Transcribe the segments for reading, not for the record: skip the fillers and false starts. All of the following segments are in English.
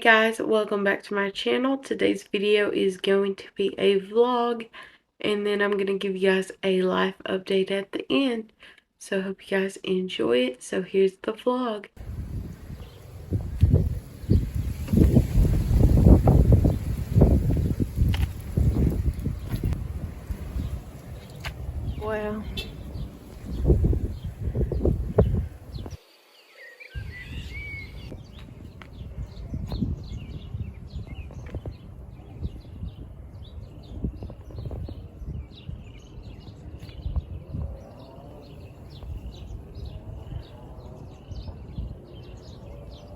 guys, welcome back to my channel. Today's video is going to be a vlog, and then I'm going to give you guys a life update at the end. So I hope you guys enjoy it. So here's the vlog. Wow.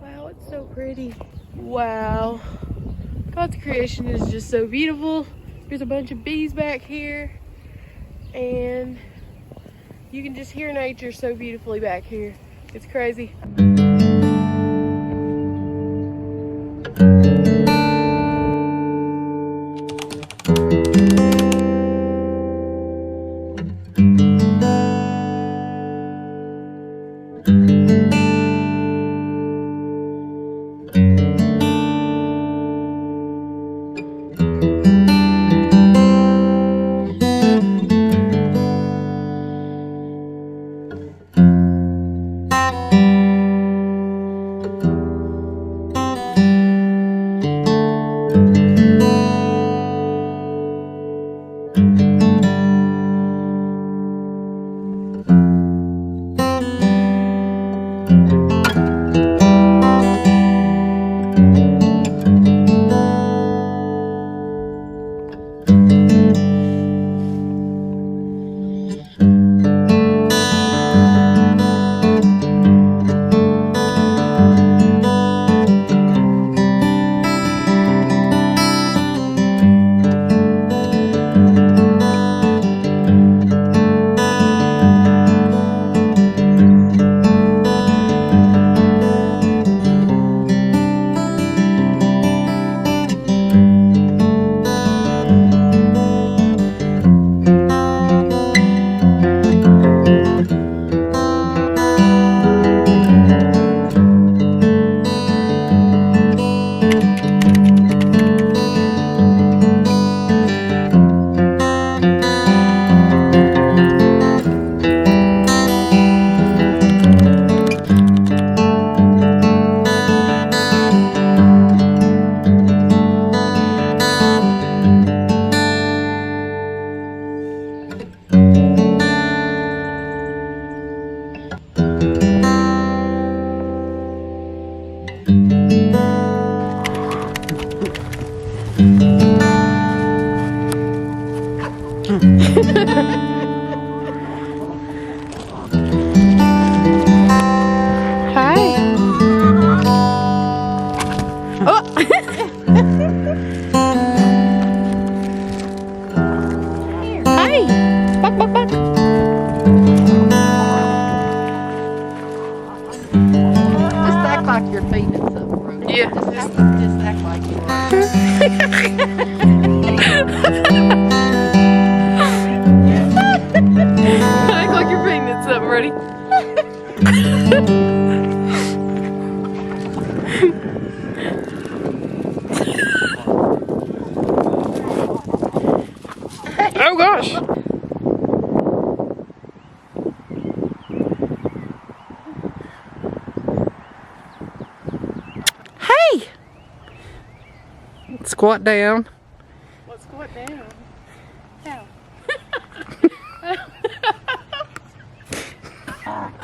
Wow, it's so pretty. Wow. God's creation is just so beautiful. There's a bunch of bees back here. And you can just hear nature so beautifully back here. It's crazy. Hi. Oh. Hi. Buck, buck, buck. Just act like you're feeding it something, bro. Yeah. Just act like you are. Act like you're feeding it something, ready? Oh gosh! Hey! Squat down. What, squat down? How?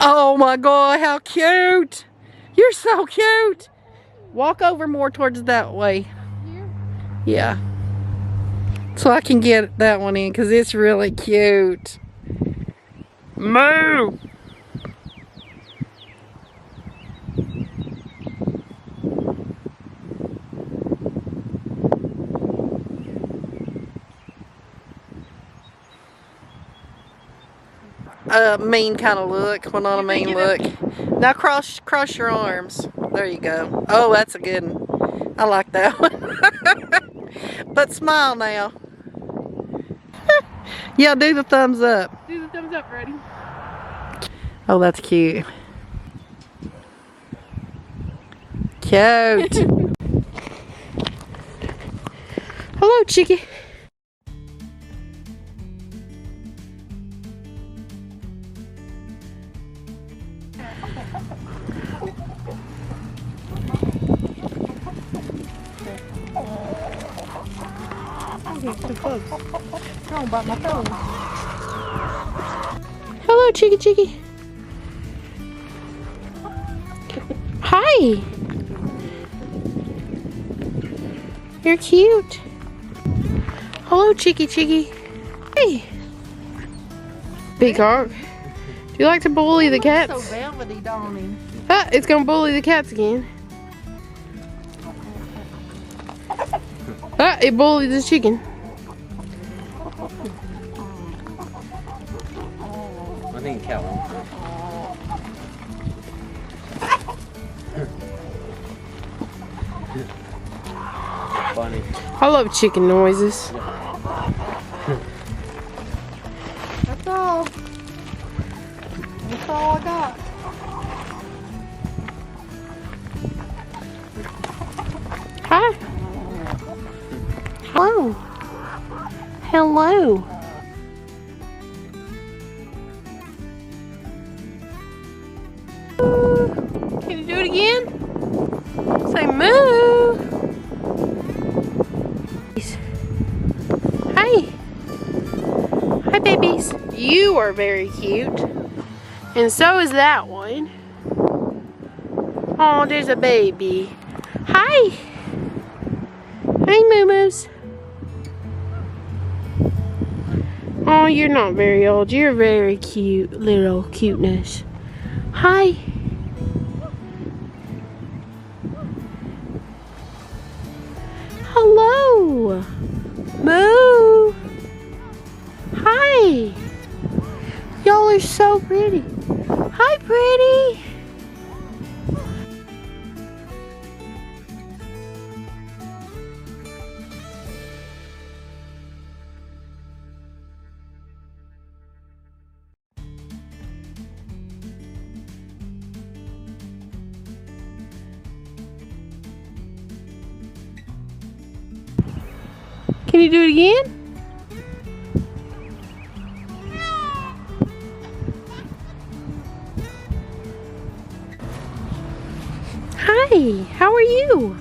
Oh my God, how cute! You're so cute! Walk over more towards that way. Here? Yeah. So I can get that one in because it's really cute. Moo! Mean kind of look. Well, not a mean look. Now cross your arms. There you go. Oh, that's a good one. I like that one. But smile now. Yeah, do the thumbs up. Do the thumbs up, ready? Oh, that's cute. Cute. Hello, Chicky. Don't bite my toes. Hello, Chicky. Hi. You're cute. Hello, Chicky. Hey. Big hog. Do you like to bully the cats? So velvety, don't he? Ah, it's gonna bully the cats again. Ah, it bullied the chicken. I think cat wants it. Funny. I love chicken noises. That's all. That's all I got. Hi. Hello. Hello. Can you do it again? Say moo. Hi. Hi, babies. You are very cute. And so is that one. Oh, there's a baby. Hi. Hi, moo-moos. Oh, you're not very old. You're very cute, little cuteness. Hi. Hello. Moo. Hi. Y'all are so pretty. Hi, pretty. Can you do it again? Hi, how are you?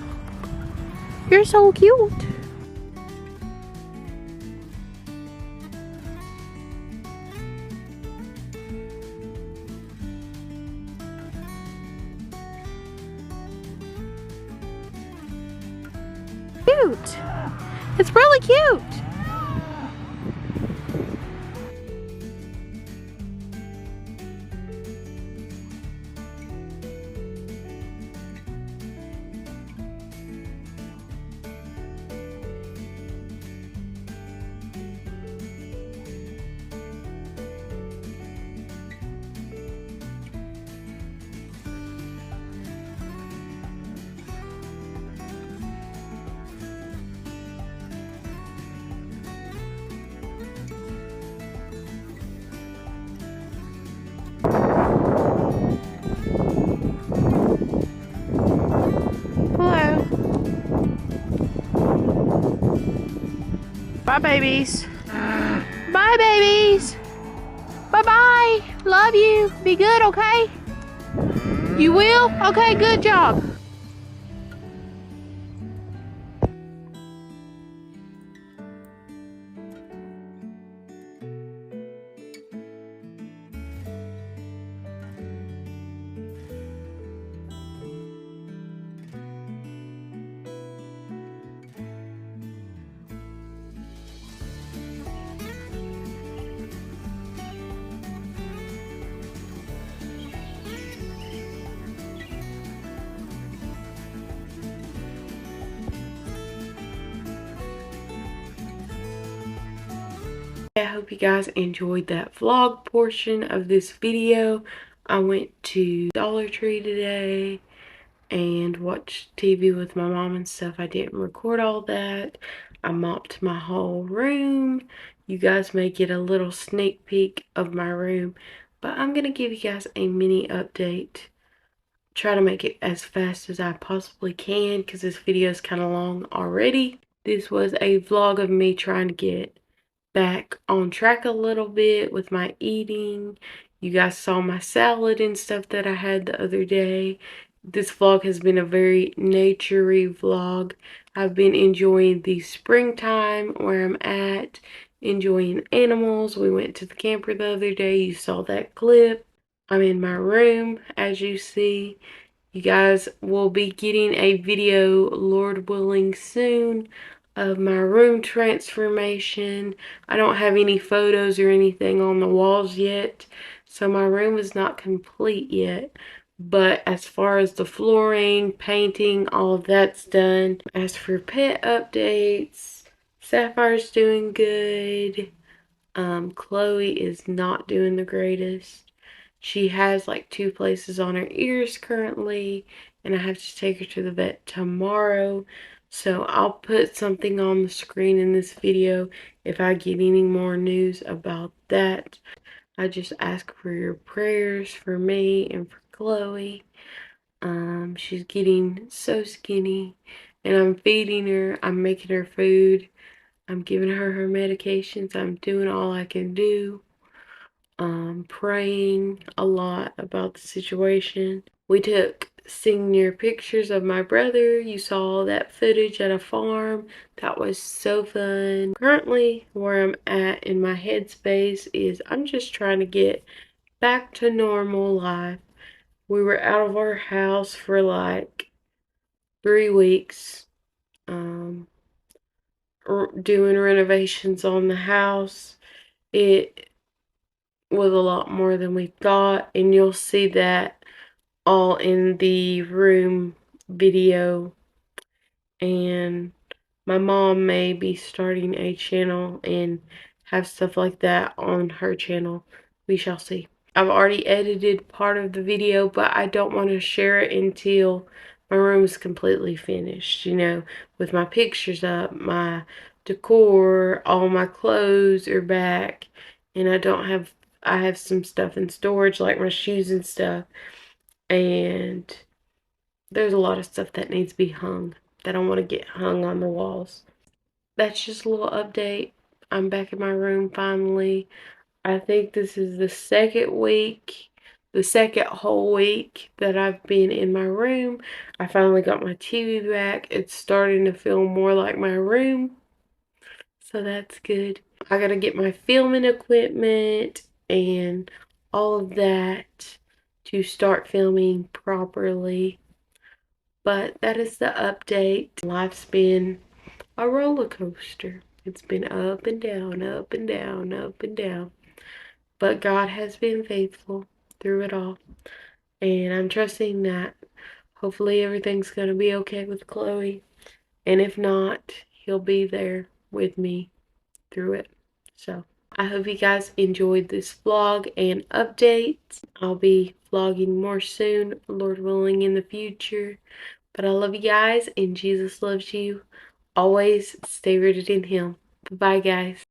You're so cute. Cute. It's really cute. Hello. Bye, babies. Bye, babies. Bye-bye. Love you. Be good, okay? You will? Okay, good job. I hope you guys enjoyed that vlog portion of this video. I went to Dollar Tree today and watched TV with my mom and stuff. I didn't record all that. I mopped my whole room. You guys may get a little sneak peek of my room, but I'm gonna give you guys a mini update. Try to make it as fast as I possibly can because this video is kind of long already. This was a vlog of me trying to get back on track a little bit with my eating. You guys saw my salad and stuff that I had the other day. This vlog has been a very nature-y vlog. I've been enjoying the springtime where I'm at, enjoying animals. We went to the camper the other day. You saw that clip. I'm in my room, as you see. You guys will be getting a video, Lord willing, soon of my room transformation. I don't have any photos or anything on the walls yet, so my room is not complete yet. But as far as the flooring, painting, all of that's done. As for pet updates, Sapphire's doing good. Chloe is not doing the greatest. She has like 2 places on her ears currently, and I have to take her to the vet tomorrow. So I'll put something on the screen in this video if I get any more news about that. I just ask for your prayers for me and for Chloe. She's getting so skinny, and I'm feeding her, I'm making her food, I'm giving her her medications, I'm doing all I can do. Praying a lot about the situation. We took senior pictures of my brother. You saw that footage at a farm. That was so fun. Currently, where I'm at in my headspace is I'm just trying to get back to normal life. We were out of our house for like 3 weeks, doing renovations on the house. It was a lot more than we thought, and you'll see that all in the room video. And my mom may be starting a channel and have stuff like that on her channel. We shall see. I've already edited part of the video, but I don't want to share it until my room is completely finished, you know, with my pictures up, my decor, all my clothes are back, and I have some stuff in storage like my shoes and stuff, and there's a lot of stuff that needs to be hung that I want to get hung on the walls. That's just a little update. I'm back in my room finally. I think this is the second whole week that I've been in my room. I finally got my TV back. It's starting to feel more like my room, so that's good. I gotta get my filming equipment and all of that to start filming properly. But that is the update. Life's been a roller coaster. It's been up and down, up and down, up and down. But God has been faithful through it all. And I'm trusting that hopefully everything's going to be okay with Chloe. And if not, he'll be there with me through it. So I hope you guys enjoyed this vlog and update. I'll be vlogging more soon, Lord willing, in the future. But I love you guys, and Jesus loves you. Always stay rooted in Him. Bye, guys.